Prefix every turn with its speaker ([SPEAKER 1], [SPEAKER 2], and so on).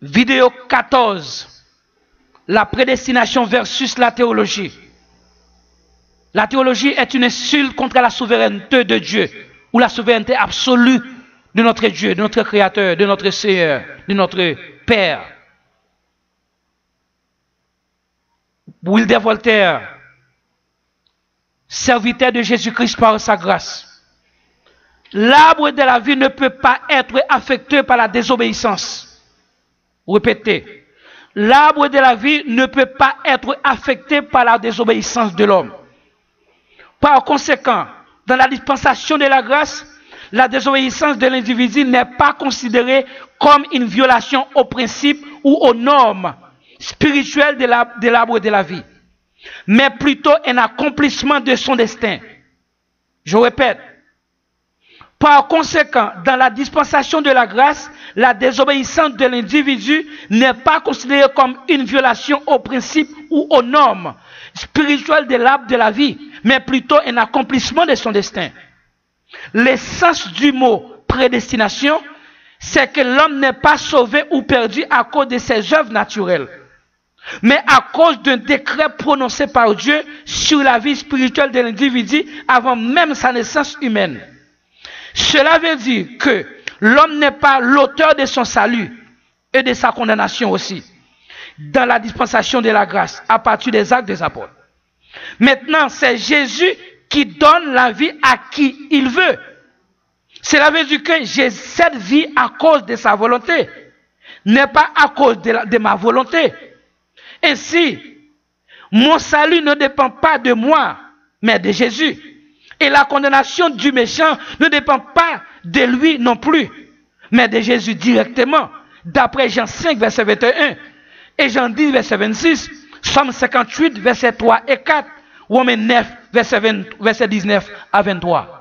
[SPEAKER 1] Vidéo 14. La prédestination versus la théologie. La théologie est une insulte contre la souveraineté de Dieu, ou la souveraineté absolue de notre Dieu, de notre Créateur, de notre Seigneur, de notre Père. Wilder Voltaire, serviteur de Jésus-Christ par sa grâce. L'arbre de la vie ne peut pas être affecté par la désobéissance. Répétez. L'arbre de la vie ne peut pas être affecté par la désobéissance de l'homme. Par conséquent, dans la dispensation de la grâce, la désobéissance de l'individu n'est pas considérée comme une violation aux principes ou aux normes spirituelles de l'arbre de la vie, mais plutôt un accomplissement de son destin. Je répète. Par conséquent, dans la dispensation de la grâce, la désobéissance de l'individu n'est pas considérée comme une violation aux principes ou aux normes spirituelles de l'arbre de la vie, mais plutôt un accomplissement de son destin. L'essence du mot prédestination, c'est que l'homme n'est pas sauvé ou perdu à cause de ses œuvres naturelles, mais à cause d'un décret prononcé par Dieu sur la vie spirituelle de l'individu avant même sa naissance humaine. Cela veut dire que l'homme n'est pas l'auteur de son salut et de sa condamnation aussi, dans la dispensation de la grâce, à partir des actes des apôtres. Maintenant, c'est Jésus qui donne la vie à qui il veut. Cela veut dire que j'ai cette vie à cause de sa volonté, n'est pas à cause de ma volonté. Ainsi, mon salut ne dépend pas de moi, mais de Jésus. Et la condamnation du méchant ne dépend pas de lui non plus, mais de Jésus directement, d'après Jean 5, verset 21, et Jean 10, verset 26, Somme 58, verset 3 et 4, Romains 9, verset 19 à 23.